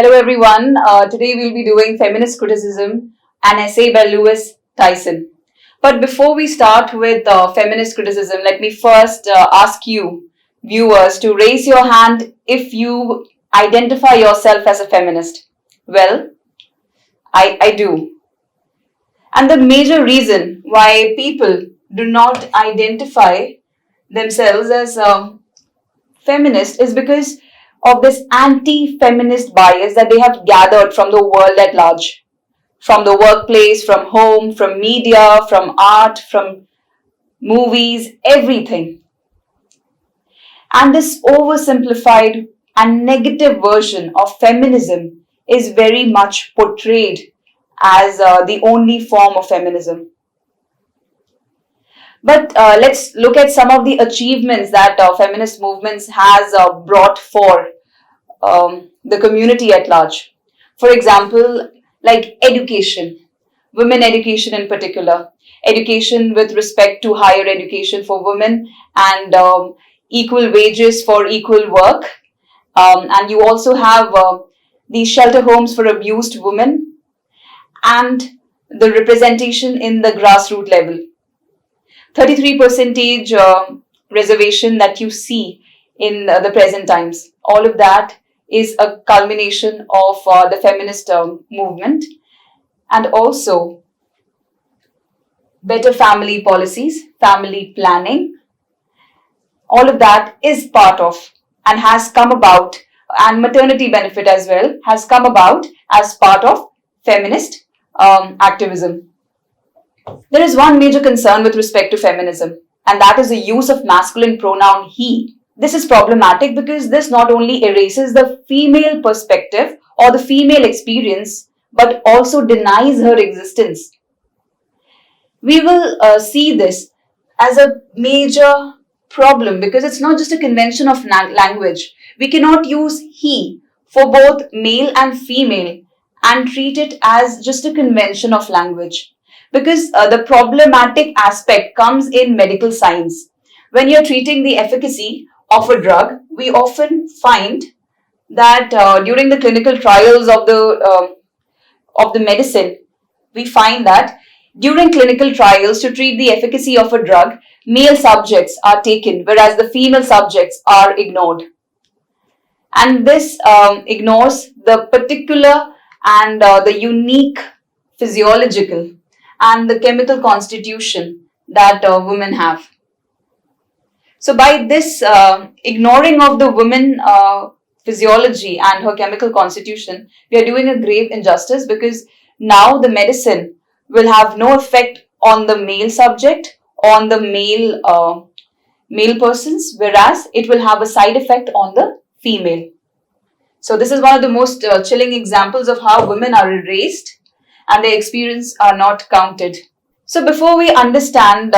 Hello everyone. Today we'll be doing Feminist Criticism, an essay by Lewis Tyson. But before we start with feminist criticism, let me first ask you, viewers, to raise your hand if you identify yourself as a feminist. Well, I do. And the major reason why people do not identify themselves as feminist is because of this anti-feminist bias that they have gathered from the world at large, from the workplace, from home, from media, from art, from movies, everything. And this oversimplified and negative version of feminism is very much portrayed as the only form of feminism. But let's look at some of the achievements that feminist movements has brought for the community at large. For example, like education, women education in particular, education with respect to higher education for women and equal wages for equal work. And you also have the shelter homes for abused women and the representation in the grassroots level. 33% reservation that you see in the present times. All of that is a culmination of the feminist movement, and also better family policies, family planning. All of that is part of and has come about, and maternity benefit as well has come about as part of feminist activism. There is one major concern with respect to feminism, and that is the use of masculine pronoun he. This is problematic because this not only erases the female perspective or the female experience, but also denies her existence. We will see this as a major problem because it's not just a convention of language. We cannot use he for both male and female and treat it as just a convention of language. Because the problematic aspect comes in medical science. When you're treating the efficacy of a drug, we often find that during the clinical trials of the medicine, we find that during clinical trials to treat the efficacy of a drug, male subjects are taken, whereas the female subjects are ignored. And this ignores the particular and the unique physiological and the chemical constitution that women have. So by this ignoring of the woman physiology and her chemical constitution, we are doing a grave injustice because now the medicine will have no effect on the male subject, on the male persons, whereas it will have a side effect on the female. So this is one of the most chilling examples of how women are erased and their experience are not counted. So before we understand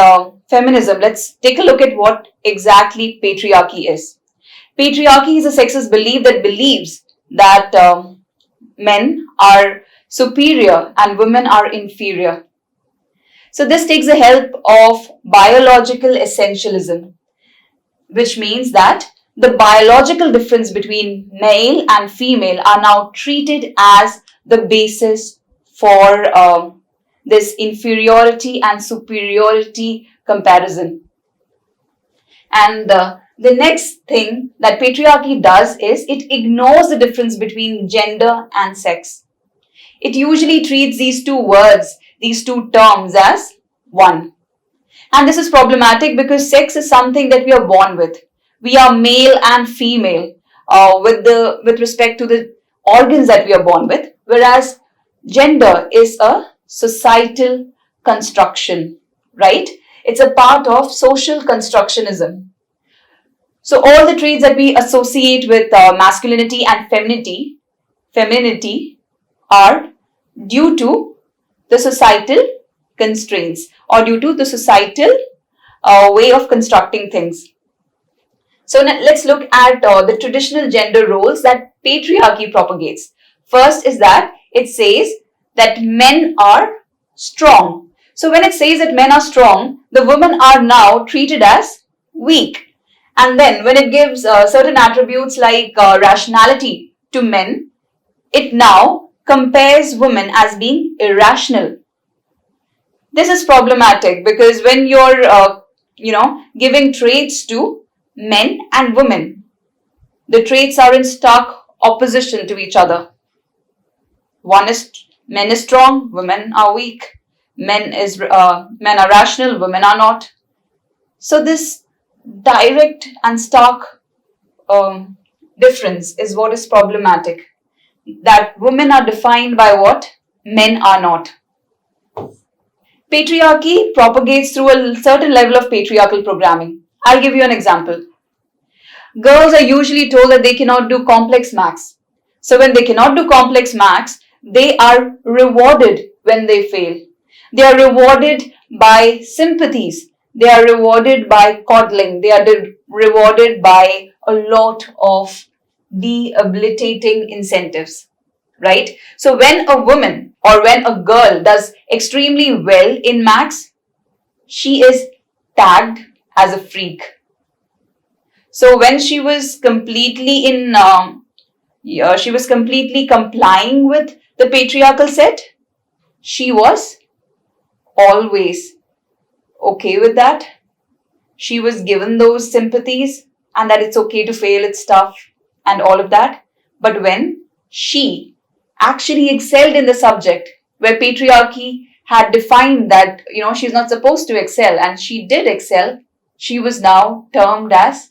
feminism, let's take a look at what exactly patriarchy is. Patriarchy is a sexist belief that believes that men are superior and women are inferior. So this takes the help of biological essentialism, which means that the biological difference between male and female are now treated as the basis for this inferiority and superiority comparison. And the next thing that patriarchy does is it ignores the difference between gender and sex. It usually treats these two words, these two terms as one. And this is problematic because sex is something that we are born with. We are male and female with respect to the organs that we are born with, whereas gender is a societal construction, right? It's a part of social constructionism. So all the traits that we associate with masculinity and femininity are due to the societal constraints or due to the societal way of constructing things. So let's look at the traditional gender roles that patriarchy propagates. First is that it says that men are strong. So when it says that men are strong, the women are now treated as weak. And then when it gives certain attributes like rationality to men, it now compares women as being irrational. This is problematic because when you're, giving traits to men and women, the traits are in stark opposition to each other. Men is strong, women are weak. Men are rational, women are not. So this direct and stark difference is what is problematic. That women are defined by what men are not. Patriarchy propagates through a certain level of patriarchal programming. I'll give you an example. Girls are usually told that they cannot do complex maths. So when they cannot do complex maths, they are rewarded when they fail. They are rewarded by sympathies. They are rewarded by coddling. They are rewarded by a lot of debilitating incentives, right? So when a woman or when a girl does extremely well in maths, she is tagged as a freak. So when she was completely complying with the patriarchal set, she was always okay with that. She was given those sympathies and that it's okay to fail at stuff and all of that. But when she actually excelled in the subject where patriarchy had defined that, she's not supposed to excel, and she did excel, she was now termed as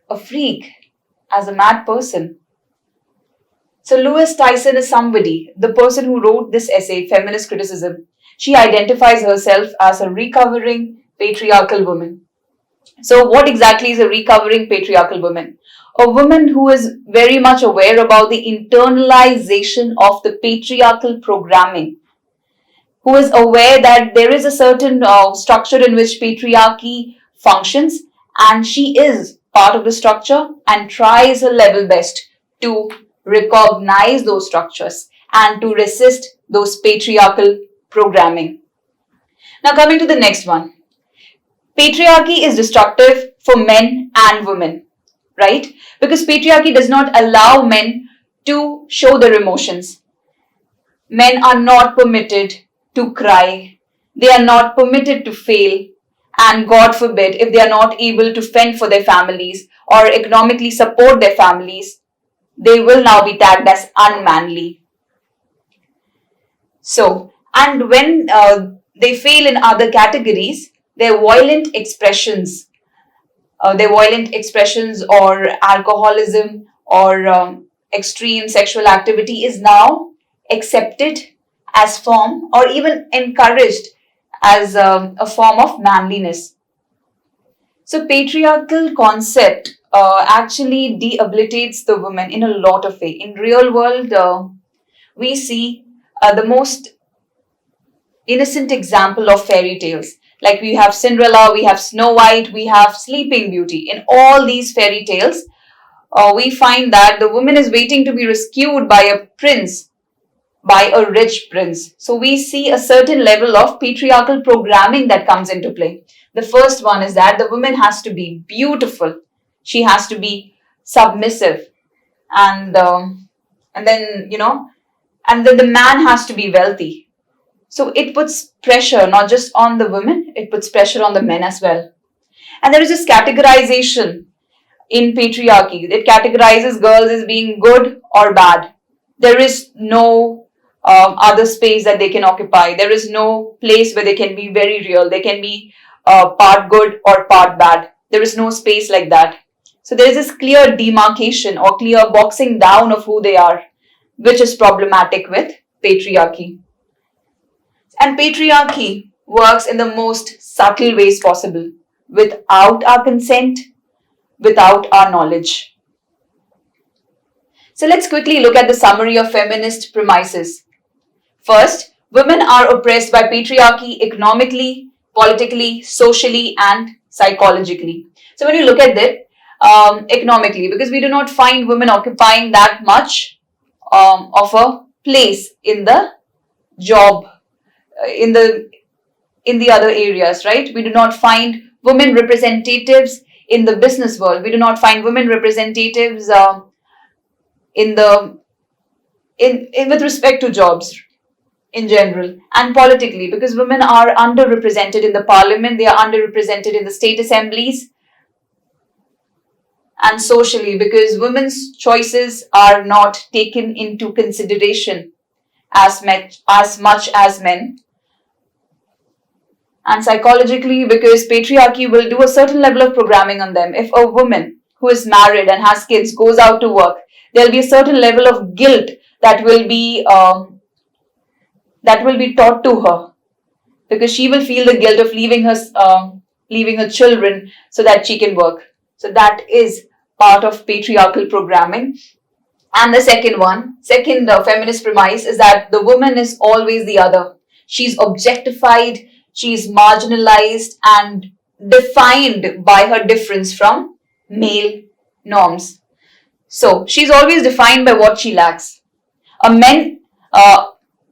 a freak, as a mad person. So Louise Tyson is somebody, the person who wrote this essay, Feminist Criticism. She identifies herself as a recovering patriarchal woman. So what exactly is a recovering patriarchal woman? A woman who is very much aware about the internalization of the patriarchal programming, who is aware that there is a certain structure in which patriarchy functions, and she is part of the structure and tries her level best to recognize those structures and to resist those patriarchal programming. Now coming to the next one. Patriarchy is destructive for men and women, right? Because patriarchy does not allow men to show their emotions. Men are not permitted to cry. They are not permitted to fail. And God forbid, if they are not able to fend for their families or economically support their families, they will now be tagged as unmanly. So, and when they fail in other categories, their violent expressions or alcoholism or extreme sexual activity is now accepted as form or even encouraged as a form of manliness. So patriarchal concept actually debilitates the woman in a lot of ways. In real world, we see the most innocent example of fairy tales. Like we have Cinderella, we have Snow White, we have Sleeping Beauty. In all these fairy tales, we find that the woman is waiting to be rescued by a prince, by a rich prince. So we see a certain level of patriarchal programming that comes into play. The first one is that the woman has to be beautiful. She has to be submissive. And then the man has to be wealthy. So it puts pressure not just on the women, it puts pressure on the men as well. And there is this categorization in patriarchy. It categorizes girls as being good or bad. There is no other space that they can occupy. There is no place where they can be very real. They can be part good or part bad. There is no space like that. So there is this clear demarcation or clear boxing down of who they are, which is problematic with patriarchy. And patriarchy works in the most subtle ways possible, without our consent, without our knowledge. So let's quickly look at the summary of feminist premises. First, women are oppressed by patriarchy economically, politically, socially, and psychologically. So when you look at it economically, because we do not find women occupying that much of a place in the job, in the other areas, right? We do not find women representatives in the business world. We do not find women representatives in the with respect to jobs in general and politically, because women are underrepresented in the parliament, they are underrepresented in the state assemblies, and socially because women's choices are not taken into consideration as much as men, and psychologically because patriarchy will do a certain level of programming on them. If a woman who is married and has kids goes out to work, there'll be a certain level of guilt that will be taught to her, because she will feel the guilt of leaving her children so that she can work. So that is part of patriarchal programming. And the second feminist premise is that the woman is always the other. She's objectified, she's marginalized and defined by her difference from male norms. So she's always defined by what she lacks.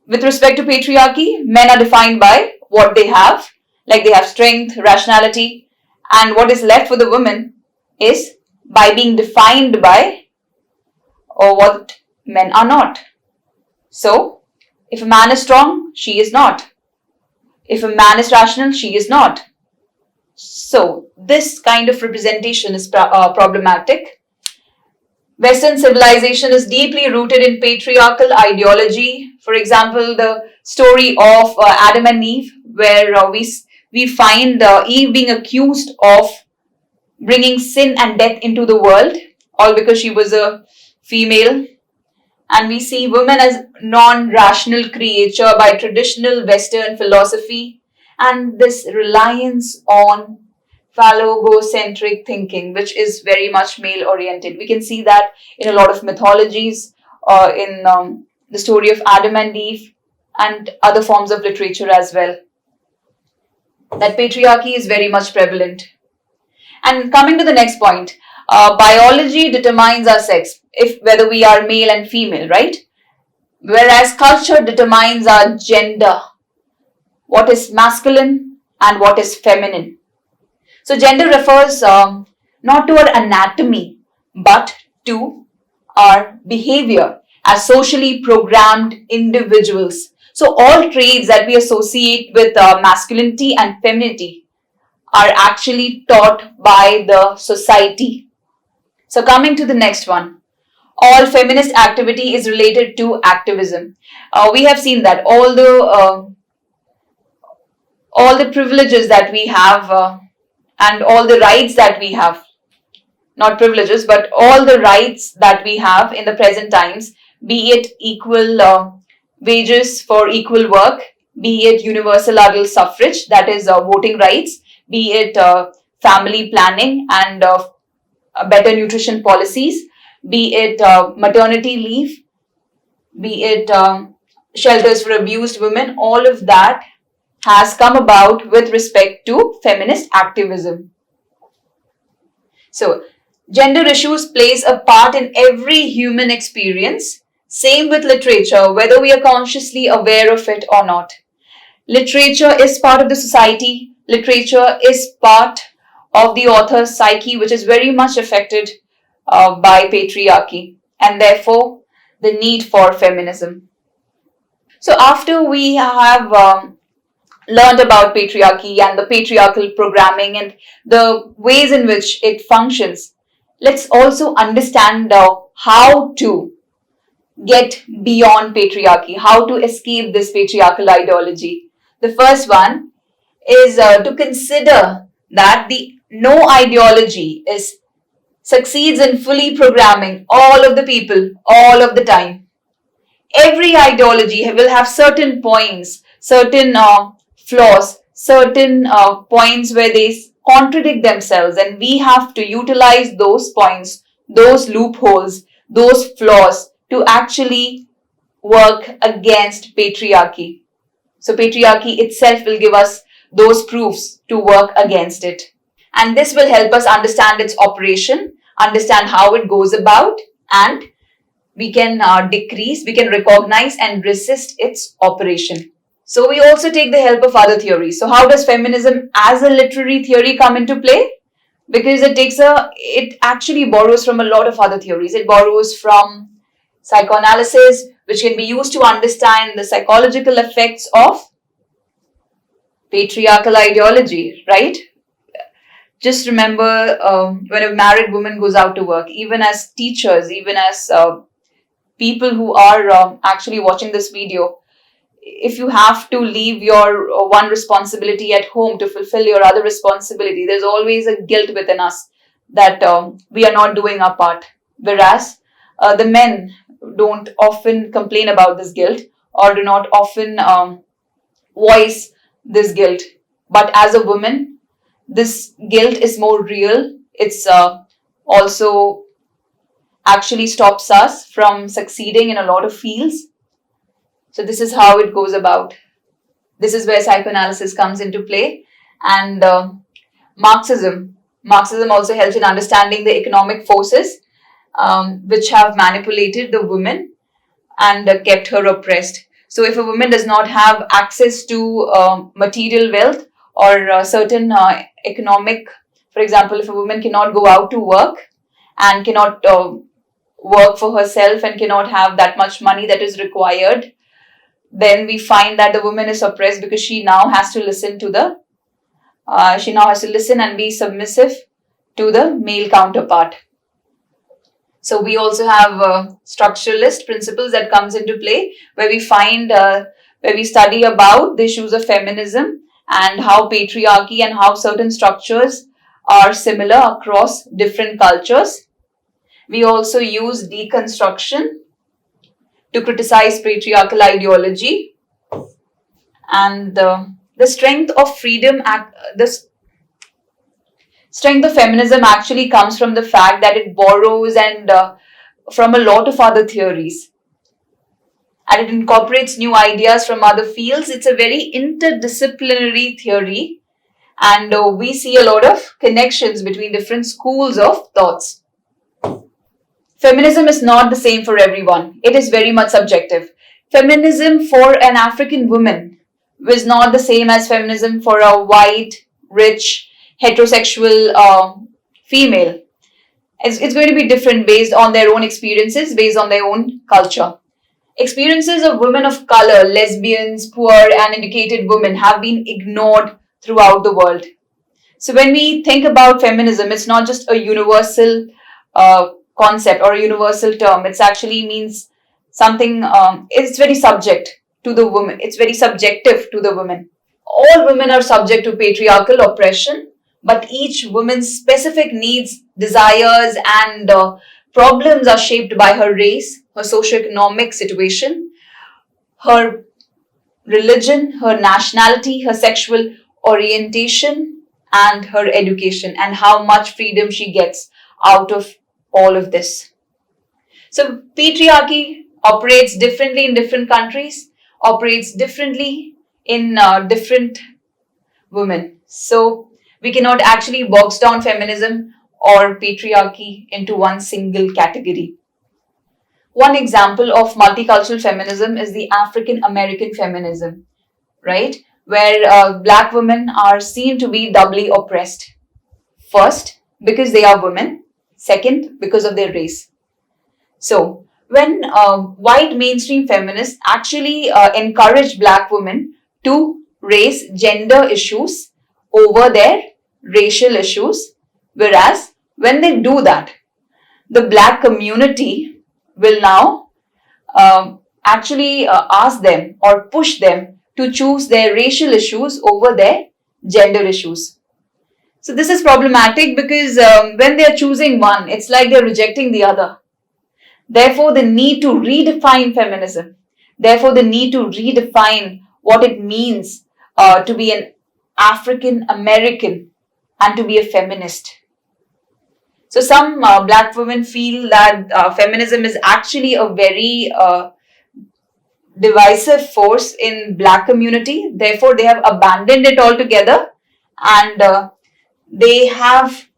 With respect to patriarchy, men are defined by what they have, like they have strength, rationality, and what is left for the woman is by being defined by or what men are not. So, if a man is strong, she is not. If a man is rational, she is not. So, this kind of representation is problematic. Western civilization is deeply rooted in patriarchal ideology. For example, the story of Adam and Eve, where we find Eve being accused of bringing sin and death into the world, all because she was a female. And we see women as non-rational creature by traditional Western philosophy, and this reliance on phallogocentric thinking, which is very much male-oriented. We can see that in a lot of mythologies, in the story of Adam and Eve, and other forms of literature as well. That patriarchy is very much prevalent. And coming to the next point, biology determines our sex, whether we are male and female, right? Whereas culture determines our gender, what is masculine and what is feminine. So gender refers not to our anatomy, but to our behavior as socially programmed individuals. So all traits that we associate with masculinity and femininity are actually taught by the society. So coming to the next one, all feminist activity is related to activism. We have seen that all the privileges that we have and all the rights that we have, not privileges, but all the rights that we have in the present times, be it equal wages for equal work, be it universal adult suffrage, that is voting rights, be it family planning and better nutrition policies, be it maternity leave, be it shelters for abused women, all of that has come about with respect to feminist activism. So, gender issues plays a part in every human experience. Same with literature, whether we are consciously aware of it or not. Literature is part of the society. Literature is part of the author's psyche, which is very much affected by patriarchy, and therefore the need for feminism. So after we have learned about patriarchy and the patriarchal programming and the ways in which it functions, let's also understand how to get beyond patriarchy, how to escape this patriarchal ideology. The first one is to consider that no ideology succeeds in fully programming all of the people all of the time. Every ideology will have certain points, certain flaws, certain points where they contradict themselves, and we have to utilize those points, those loopholes, those flaws to actually work against patriarchy. So patriarchy itself will give us those proofs to work against it. And this will help us understand its operation, understand how it goes about, and we can recognize and resist its operation. So we also take the help of other theories. So how does feminism as a literary theory come into play? Because it actually borrows from a lot of other theories. It borrows from psychoanalysis, which can be used to understand the psychological effects of patriarchal ideology, right? Just remember when a married woman goes out to work, even as teachers, even as people who are actually watching this video, if you have to leave your one responsibility at home to fulfill your other responsibility, there's always a guilt within us that we are not doing our part. Whereas the men don't often complain about this guilt or do not often voice this guilt. But as a woman, this guilt is more real. It's also actually stops us from succeeding in a lot of fields. So this is how it goes about. This is where psychoanalysis comes into play. And Marxism also helps in understanding the economic forces which have manipulated the woman and kept her oppressed. So if a woman does not have access to material wealth or certain economic, for example, if a woman cannot go out to work and cannot work for herself and cannot have that much money that is required, then we find that the woman is oppressed because she now has to listen and be submissive to the male counterpart. So we also have structuralist principles that comes into play, where we find, where we study about the issues of feminism and how patriarchy and how certain structures are similar across different cultures. We also use deconstruction to criticize patriarchal ideology, and the strength of freedom, the strength of feminism actually comes from the fact that it borrows and from a lot of other theories, and it incorporates new ideas from other fields. It's a very interdisciplinary theory, and we see a lot of connections between different schools of thoughts. Feminism is not the same for everyone. It is very much subjective. Feminism for an African woman was not the same as feminism for a white, rich, heterosexual female. It's going to be different based on their own experiences, based on their own culture. Experiences of women of color, lesbians, poor and educated women have been ignored throughout the world. So when we think about feminism, it's not just a universal concept or a universal term. It actually means something, it's very subject to the woman. It's very subjective to the woman. All women are subject to patriarchal oppression, but each woman's specific needs, desires, and problems are shaped by her race, her socioeconomic situation, her religion, her nationality, her sexual orientation, and her education, and how much freedom she gets out of all of this. So patriarchy operates differently in different countries, operates differently in different women. So we cannot actually box down feminism or patriarchy into one single category. One example of multicultural feminism is the African American feminism, right? Where Black women are seen to be doubly oppressed. First, because they are women. Second, because of their race. So, when white mainstream feminists actually encourage Black women to raise gender issues over their racial issues, whereas when they do that, the Black community will now actually ask them or push them to choose their racial issues over their gender issues. So this is problematic because when they are choosing one, it's like they're rejecting the other. Therefore, the need to redefine feminism. Therefore, the need to redefine what it means to be an African American and to be a feminist. So some Black women feel that feminism is actually a very divisive force in Black community. Therefore, they have abandoned it altogether, and they have,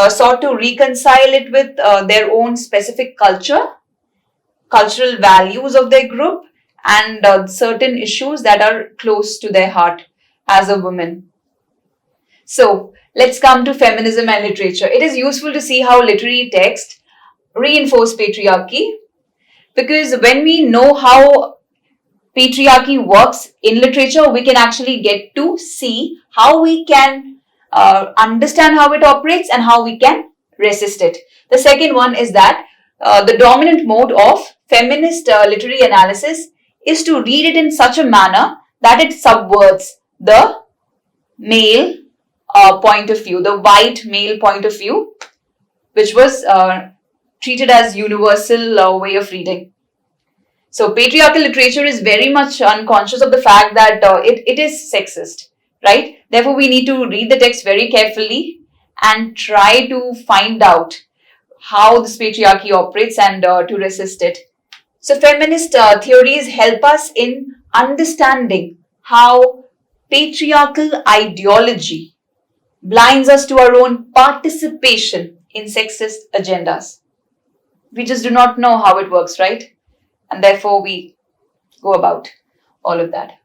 sought to reconcile it with their own specific culture, cultural values of their group, and certain issues that are close to their heart as a woman. So let's come to feminism and literature. It is useful to see how literary texts reinforce patriarchy. Because when we know how patriarchy works in literature, we can actually get to see how we can understand how it operates and how we can resist it. The second one is that the dominant mode of feminist literary analysis is to read it in such a manner that it subverts the male point of view, the white male point of view, which was treated as universal way of reading. So patriarchal literature is very much unconscious of the fact that it is sexist, right? Therefore, we need to read the text very carefully and try to find out how this patriarchy operates and to resist it. So feminist theories help us in understanding how patriarchal ideology blinds us to our own participation in sexist agendas. We just do not know how it works, right? And therefore we go about all of that.